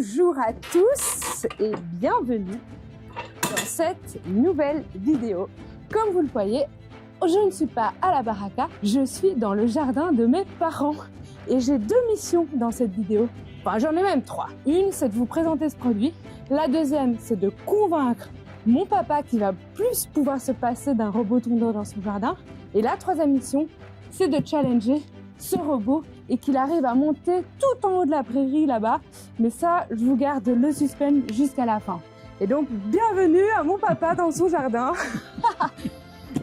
Bonjour à tous et bienvenue dans cette nouvelle vidéo. Comme vous le voyez, je ne suis pas à la baraka, je suis dans le jardin de mes parents. Et j'ai deux missions dans cette vidéo. Enfin, j'en ai même trois. Une, c'est de vous présenter ce produit. La deuxième, c'est de convaincre mon papa qui va plus pouvoir se passer d'un robot tondeur dans son jardin. Et la troisième mission, c'est de challenger ce robot et qu'il arrive à monter tout en haut de la prairie là-bas. Mais ça, je vous garde le suspense jusqu'à la fin. Et donc, bienvenue à mon papa dans son jardin.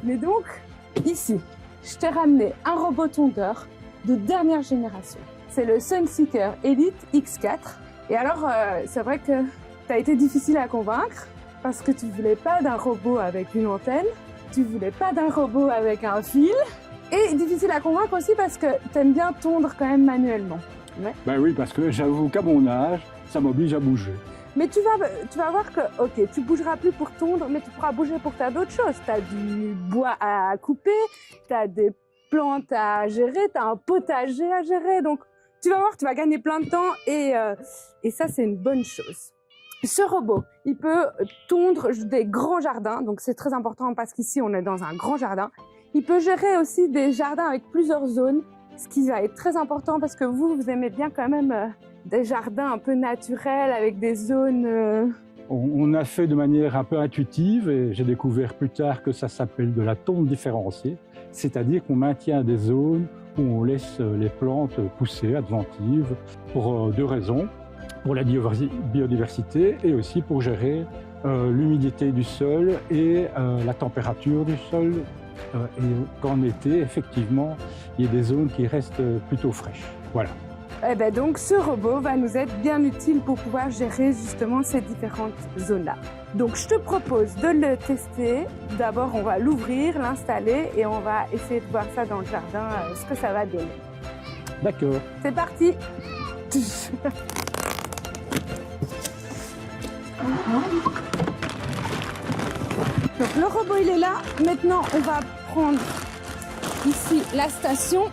Mais donc, ici, je t'ai ramené un robot tondeur de dernière génération. C'est le Sunseeker Elite X4. Et alors, c'est vrai que ça a été difficile à convaincre parce que tu voulais pas d'un robot avec une antenne, tu voulais pas d'un robot avec un fil, et difficile à convaincre aussi parce que t'aimes bien tondre quand même manuellement. Ouais. Ben oui, parce que j'avoue qu'à mon âge, ça m'oblige à bouger. Mais tu vas voir que, ok, tu bougeras plus pour tondre, mais tu pourras bouger pour faire d'autres choses. Tu as du bois à couper, tu as des plantes à gérer, tu as un potager à gérer. Donc, tu vas voir, tu vas gagner plein de temps et ça, c'est une bonne chose. Ce robot, il peut tondre des grands jardins. Donc, c'est très important parce qu'ici, on est dans un grand jardin. Il peut gérer aussi des jardins avec plusieurs zones, ce qui va être très important parce que vous aimez bien quand même des jardins un peu naturels avec des zones... On a fait de manière un peu intuitive et j'ai découvert plus tard que ça s'appelle de la tonte différenciée, c'est-à-dire qu'on maintient des zones où on laisse les plantes pousser adventives pour deux raisons, pour la biodiversité et aussi pour gérer l'humidité du sol et la température du sol. Et qu'en été, effectivement, il y a des zones qui restent plutôt fraîches. Voilà. Eh ben donc, ce robot va nous être bien utile pour pouvoir gérer justement ces différentes zones-là. Donc, je te propose de le tester. D'abord, on va l'ouvrir, l'installer et on va essayer de voir ça dans le jardin, ce que ça va donner. D'accord. C'est parti. Donc, le robot, il est là. Maintenant, on va prendre ici la station.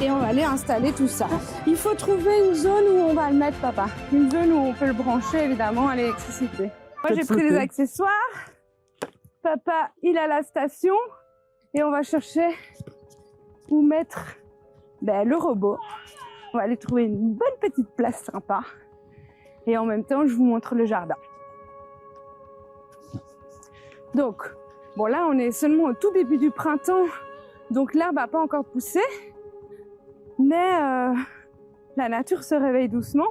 Et on va aller installer tout ça. Il faut trouver une zone où on va le mettre, papa. Une zone où on peut le brancher, évidemment, à l'électricité. Moi, j'ai pris les accessoires. Papa, il a la station. Et on va chercher où mettre le robot. On va aller trouver une bonne petite place sympa. Et en même temps, je vous montre le jardin. Donc, bon là, on est seulement au tout début du printemps. Donc l'herbe n'a pas encore poussé. Mais la nature se réveille doucement.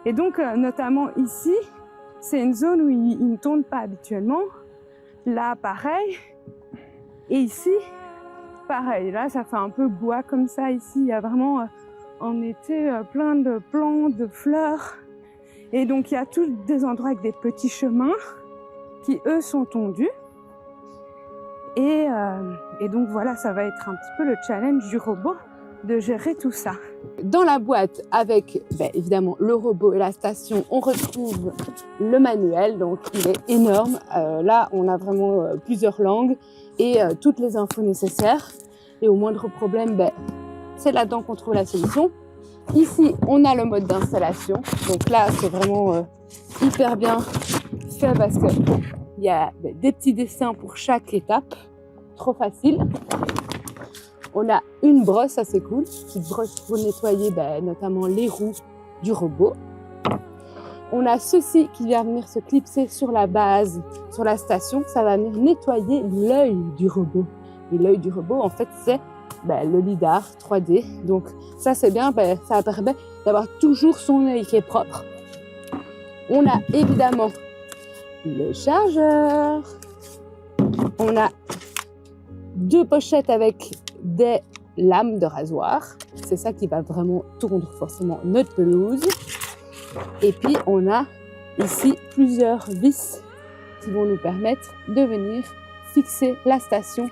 Et donc, notamment ici, c'est une zone où il ne tourne pas habituellement. Là, pareil. Et ici, pareil. Là, ça fait un peu bois comme ça. Ici, il y a vraiment, en été, plein de plantes, de fleurs. Et donc, il y a tous des endroits avec des petits chemins qui, eux, sont tondus. Et donc, voilà, ça va être un petit peu le challenge du robot, de gérer tout ça. Dans la boîte, avec évidemment le robot et la station, on retrouve le manuel, donc il est énorme. Là, on a vraiment plusieurs langues et toutes les infos nécessaires. Et au moindre problème, c'est là-dedans qu'on trouve la solution. Ici, on a le mode d'installation. Donc là, c'est vraiment hyper bien fait parce qu'il y a des petits dessins pour chaque étape. Trop facile. On a une brosse assez cool, une petite brosse pour nettoyer notamment les roues du robot. On a ceci qui vient venir se clipser sur la base, sur la station. Ça va venir nettoyer l'œil du robot. Et l'œil du robot, en fait, c'est le lidar 3D. Donc ça, c'est bien, ça permet d'avoir toujours son œil qui est propre. On a évidemment le chargeur. On a deux pochettes avec des lames de rasoir. C'est ça qui va vraiment tondre forcément notre pelouse. Et puis, on a ici plusieurs vis qui vont nous permettre de venir fixer la station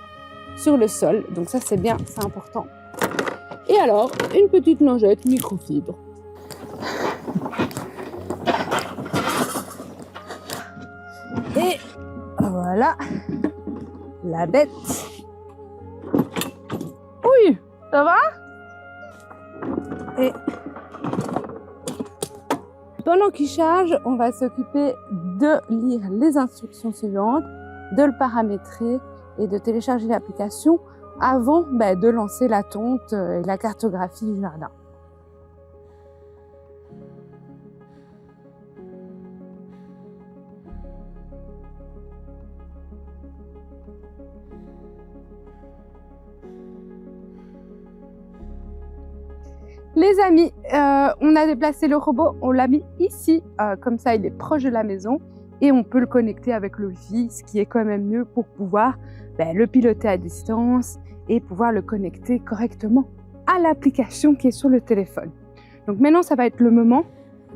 sur le sol. Donc ça, c'est bien, c'est important. Et alors, une petite lingette microfibre. Et voilà la bête. Oui, ça va? Et Pendant qu'il charge, on va s'occuper de lire les instructions suivantes, de le paramétrer et de télécharger l'application avant de lancer la tonte et la cartographie du jardin. Les amis, on a déplacé le robot, on l'a mis ici, comme ça il est proche de la maison et on peut le connecter avec le Wi-Fi, ce qui est quand même mieux pour pouvoir le piloter à distance et pouvoir le connecter correctement à l'application qui est sur le téléphone. Donc maintenant, ça va être le moment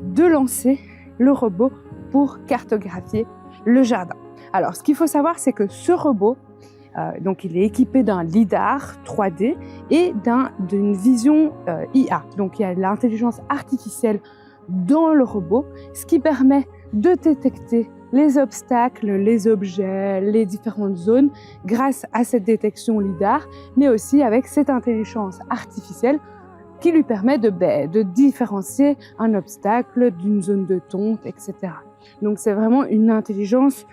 de lancer le robot pour cartographier le jardin. Alors, ce qu'il faut savoir, c'est que ce robot, donc il est équipé d'un lidar 3D et d'une vision IA. Donc il y a de l'intelligence artificielle dans le robot, ce qui permet de détecter les obstacles, les objets, les différentes zones grâce à cette détection lidar, mais aussi avec cette intelligence artificielle qui lui permet de différencier un obstacle d'une zone de tonte, etc. Donc c'est vraiment une intelligence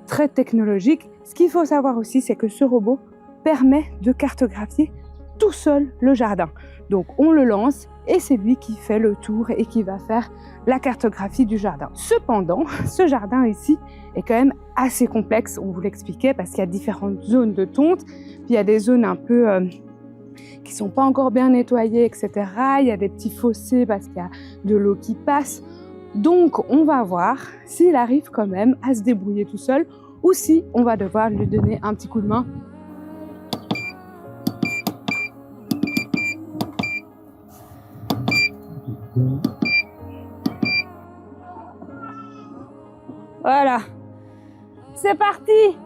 très technologique. Ce qu'il faut savoir aussi, c'est que ce robot permet de cartographier tout seul le jardin. Donc on le lance et c'est lui qui fait le tour et qui va faire la cartographie du jardin. Cependant, ce jardin ici est quand même assez complexe, on vous l'expliquait, parce qu'il y a différentes zones de tonte, puis il y a des zones un peu qui sont pas encore bien nettoyées, etc. Il y a des petits fossés parce qu'il y a de l'eau qui passe. Donc on va voir s'il arrive quand même à se débrouiller tout seul ou si on va devoir lui donner un petit coup de main. Voilà, c'est parti!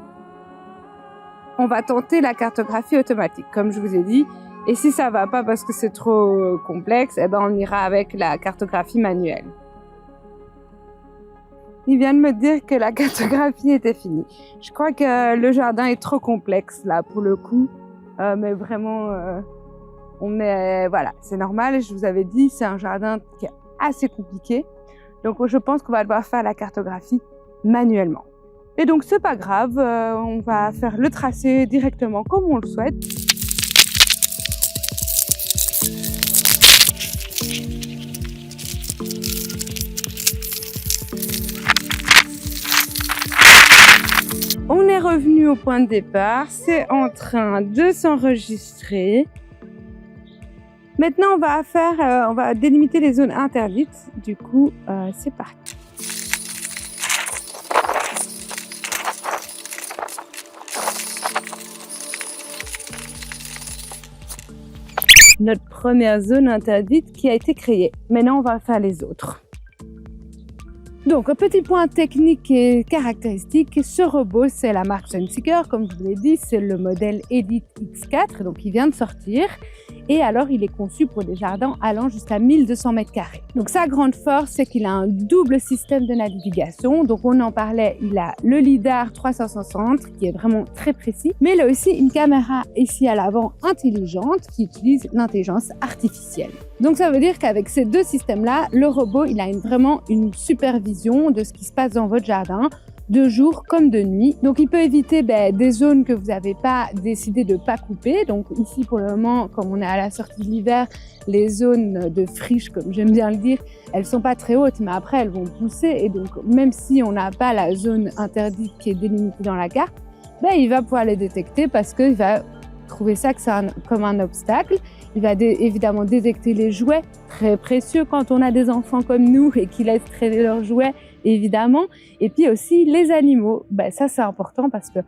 On va tenter la cartographie automatique, comme je vous ai dit. Et si ça va pas parce que c'est trop complexe, on ira avec la cartographie manuelle. Il vient de me dire que la cartographie était finie. Je crois que le jardin est trop complexe là pour le coup, mais vraiment, voilà, c'est normal. Je vous avais dit, c'est un jardin qui est assez compliqué, donc je pense qu'on va devoir faire la cartographie manuellement. Et donc c'est pas grave, on va faire le tracé directement comme on le souhaite. On est revenu au point de départ, c'est en train de s'enregistrer. Maintenant, on va délimiter les zones interdites. Du coup, c'est parti. Notre première zone interdite qui a été créée. Maintenant, on va faire les autres. Donc, un petit point technique et caractéristique, ce robot, c'est la marque Sunseeker, comme je vous l'ai dit, c'est le modèle Elite X4, donc il vient de sortir. Et alors, il est conçu pour des jardins allant jusqu'à 1200 m². Donc, sa grande force, c'est qu'il a un double système de navigation. Donc, on en parlait, il a le lidar 360 qui est vraiment très précis, mais il a aussi une caméra ici à l'avant intelligente qui utilise l'intelligence artificielle. Donc, ça veut dire qu'avec ces deux systèmes-là, le robot, il a vraiment une supervision de ce qui se passe dans votre jardin, de jour comme de nuit. Donc il peut éviter des zones que vous n'avez pas décidé de pas couper. Donc ici pour le moment, comme on est à la sortie de l'hiver, les zones de friche, comme j'aime bien le dire, elles sont pas très hautes, mais après elles vont pousser. Et donc même si on n'a pas la zone interdite qui est délimitée dans la carte, il va pouvoir les détecter parce qu'il va trouver ça comme un obstacle. Il va évidemment détecter les jouets, très précieux quand on a des enfants comme nous et qui laissent traîner leurs jouets, évidemment. Et puis aussi les animaux, ça c'est important parce que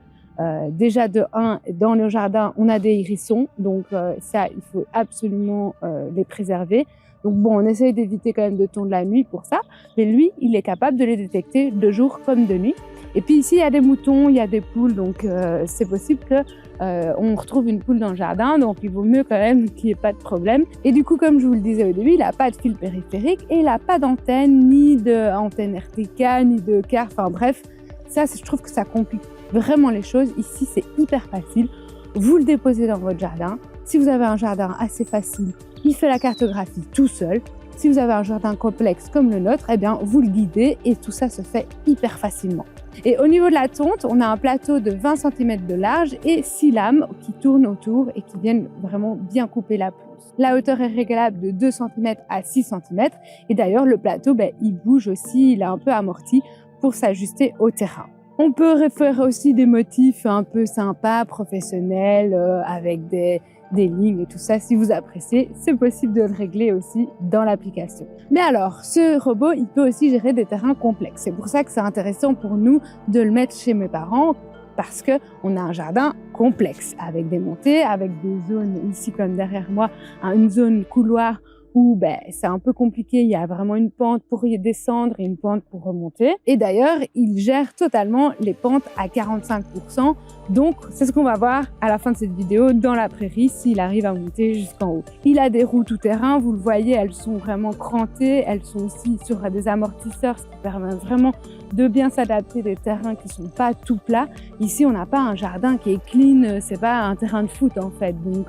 déjà de 1, dans le jardin, on a des hérissons, donc ça, il faut absolument les préserver. Donc bon, on essaye d'éviter quand même de tondre la nuit pour ça, mais lui, il est capable de les détecter de jour comme de nuit. Et puis ici, il y a des moutons, il y a des poules, donc c'est possible que on retrouve une poule dans le jardin, donc il vaut mieux quand même qu'il n'y ait pas de problème. Et du coup, comme je vous le disais au début, il n'a pas de fil périphérique et il n'a pas d'antenne, ni d'antenne RTK, ni de car, enfin bref, ça, je trouve que ça complique vraiment les choses. Ici, c'est hyper facile. Vous le déposez dans votre jardin. Si vous avez un jardin assez facile, il fait la cartographie tout seul. Si vous avez un jardin complexe comme le nôtre, eh bien, vous le guidez et tout ça se fait hyper facilement. Et au niveau de la tonte, on a un plateau de 20 cm de large et 6 lames qui tournent autour et qui viennent vraiment bien couper la pelouse. La hauteur est réglable de 2 cm à 6 cm et d'ailleurs le plateau, il bouge aussi, il est un peu amorti pour s'ajuster au terrain. On peut référer aussi des motifs un peu sympas, professionnels, avec des lignes et tout ça. Si vous appréciez, c'est possible de le régler aussi dans l'application. Mais alors, ce robot, il peut aussi gérer des terrains complexes. C'est pour ça que c'est intéressant pour nous de le mettre chez mes parents parce qu'on a un jardin complexe avec des montées, avec des zones ici comme derrière moi, une zone couloir où c'est un peu compliqué, il y a vraiment une pente pour y descendre et une pente pour remonter. Et d'ailleurs, il gère totalement les pentes à 45%. Donc, c'est ce qu'on va voir à la fin de cette vidéo dans la prairie s'il arrive à monter jusqu'en haut. Il a des roues tout-terrain, vous le voyez, elles sont vraiment crantées, elles sont aussi sur des amortisseurs, ce qui permet vraiment de bien s'adapter des terrains qui sont pas tout plats. Ici, on n'a pas un jardin qui est clean, c'est pas un terrain de foot en fait. Donc,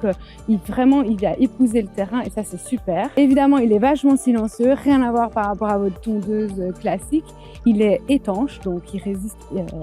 il a épousé le terrain et ça, c'est super. Évidemment, il est vachement silencieux, rien à voir par rapport à votre tondeuse classique. Il est étanche, donc il résiste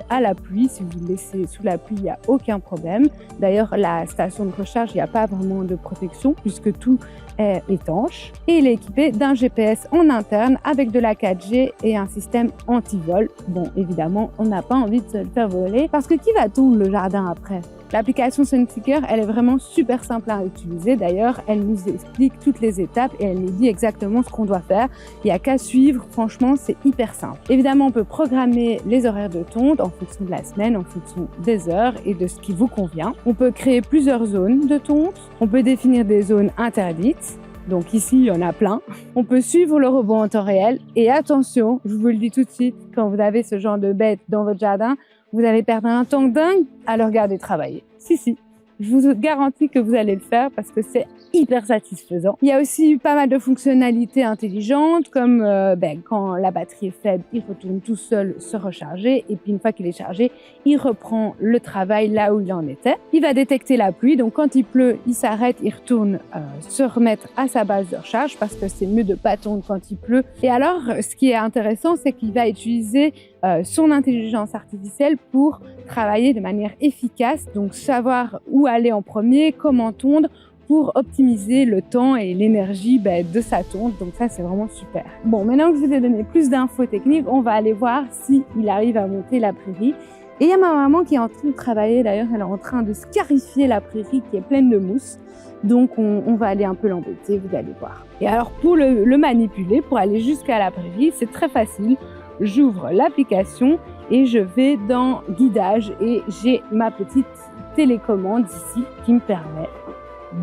à la pluie. Si vous le laissez sous la pluie, il n'y a aucun problème. D'ailleurs, la station de recharge, il n'y a pas vraiment de protection puisque tout est étanche. Et il est équipé d'un GPS en interne avec de la 4G et un système anti-vol. Bon, évidemment, on n'a pas envie de se le faire voler parce que qui va tondre le jardin après ? L'application Sunseeker, elle est vraiment super simple à utiliser. D'ailleurs, elle nous explique toutes les étapes et elle nous dit exactement ce qu'on doit faire. Il n'y a qu'à suivre. Franchement, c'est hyper simple. Évidemment, on peut programmer les horaires de tonte en fonction de la semaine, en fonction des heures et de ce qui vous convient. On peut créer plusieurs zones de tonte. On peut définir des zones interdites. Donc ici, il y en a plein. On peut suivre le robot en temps réel. Et attention, je vous le dis tout de suite, quand vous avez ce genre de bête dans votre jardin, vous allez perdre un temps dingue à le regarder travailler. Si, je vous garantis que vous allez le faire parce que c'est hyper satisfaisant. Il y a aussi pas mal de fonctionnalités intelligentes comme quand la batterie est faible, il retourne tout seul se recharger et puis une fois qu'il est chargé, il reprend le travail là où il en était. Il va détecter la pluie, donc quand il pleut, il s'arrête, il retourne se remettre à sa base de recharge parce que c'est mieux de pas tondre quand il pleut. Et alors, ce qui est intéressant, c'est qu'il va utiliser son intelligence artificielle pour travailler de manière efficace, donc savoir où aller en premier, comment tondre, pour optimiser le temps et l'énergie de sa tonte. Donc ça, c'est vraiment super. Bon, maintenant que je vous ai donné plus d'infos techniques, on va aller voir s'il arrive à monter la prairie. Et il y a ma maman qui est en train de travailler, d'ailleurs, elle est en train de scarifier la prairie qui est pleine de mousse. Donc on va aller un peu l'embêter, vous allez voir. Et alors pour le manipuler, pour aller jusqu'à la prairie, c'est très facile. J'ouvre l'application et je vais dans guidage et j'ai ma petite télécommande ici qui me permet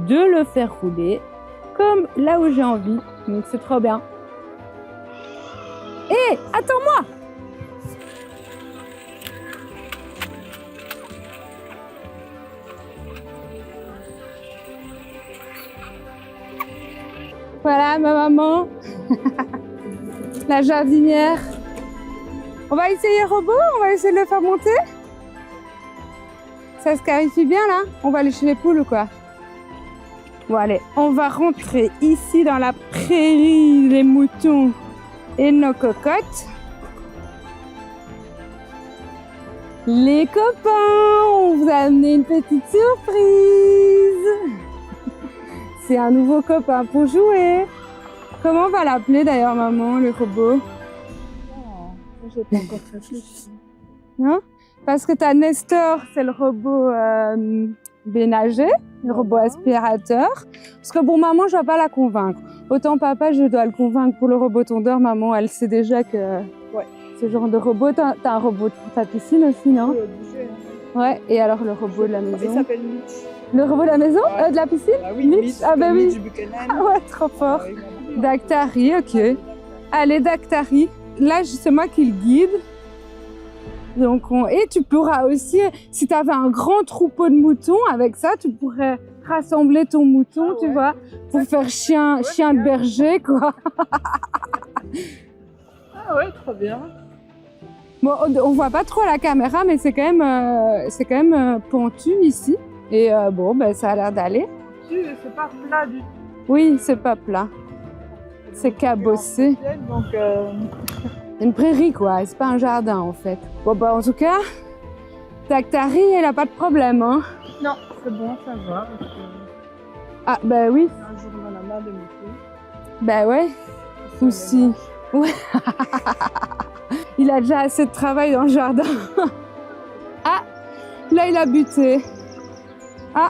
de le faire rouler comme là où j'ai envie. Donc c'est trop bien. Hé, attends-moi! Voilà ma maman, la jardinière. On va essayer robot, on va essayer de le faire monter. Ça se clarifie bien là? On va aller chez les poules ou quoi? Bon allez, on va rentrer ici dans la prairie des moutons et nos cocottes. Les copains, on vous a amené une petite surprise. C'est un nouveau copain pour jouer. Comment on va l'appeler d'ailleurs maman, le robot? J'ai pas encore réfléchi. Non? Parce que t'as Nestor, c'est le robot ménager, le robot aspirateur. Parce que bon, maman, je vais pas la convaincre. Autant papa, je dois le convaincre pour le robot tondeur. Maman, elle sait déjà que ce genre de robot. T'as un robot pour ta piscine aussi, non? Ouais, et alors le robot de la maison? Il s'appelle Mitch. Le robot de la maison? De la piscine? Ah oui, Mitch. Ah bah oui. Mitch Buchanan. Ah ouais, trop fort. Ah oui, Dactari, ok. Allez, Dactari. Là, c'est moi qui le guide. Donc, et tu pourras aussi, si tu avais un grand troupeau de moutons, avec ça, tu pourrais rassembler ton mouton, tu vois, pour faire chien de berger, quoi. Ah ouais, trop bien. Bon, on voit pas trop à la caméra, mais c'est quand même pentu ici. Et bon, ça a l'air d'aller. C'est pas plat du tout. Oui, c'est pas plat. C'est cabossé. Donc, C'est une prairie, quoi. C'est pas un jardin, en fait. Bon, bah, en tout cas, Tactari, elle a pas de problème, hein. non, c'est bon, ça va. Parce que Ah, bah oui. un jour, on en a marre de métier. Bah ouais. Aussi. Ouais. Il a déjà assez de travail dans le jardin. Ah, là, il a buté. Ah,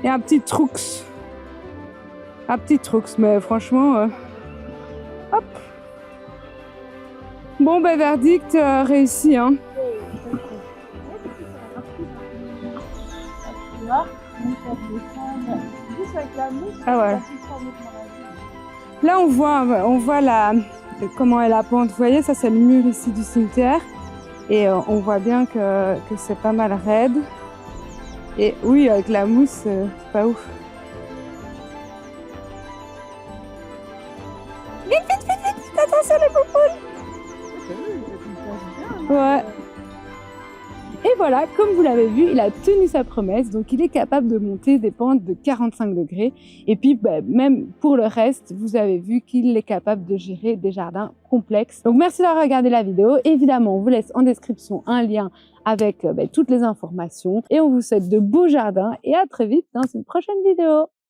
il y a un petit troux. Un petit troux, mais franchement, hop. Bon, ben, verdict réussi, hein. Ah ouais. Là, on voit comment est la pente. Vous voyez, ça, c'est le mur ici du cimetière. Et on voit bien que c'est pas mal raide. Et oui, avec la mousse, c'est pas ouf. Vite, vite, vite, vite, attention les poupoules. Ouais. Et voilà, comme vous l'avez vu, il a tenu sa promesse, donc il est capable de monter des pentes de 45 degrés. Et puis, bah, même pour le reste, vous avez vu qu'il est capable de gérer des jardins complexes. Donc, merci d'avoir regardé la vidéo. Évidemment, on vous laisse en description un lien avec toutes les informations. Et on vous souhaite de beaux jardins et à très vite dans une prochaine vidéo.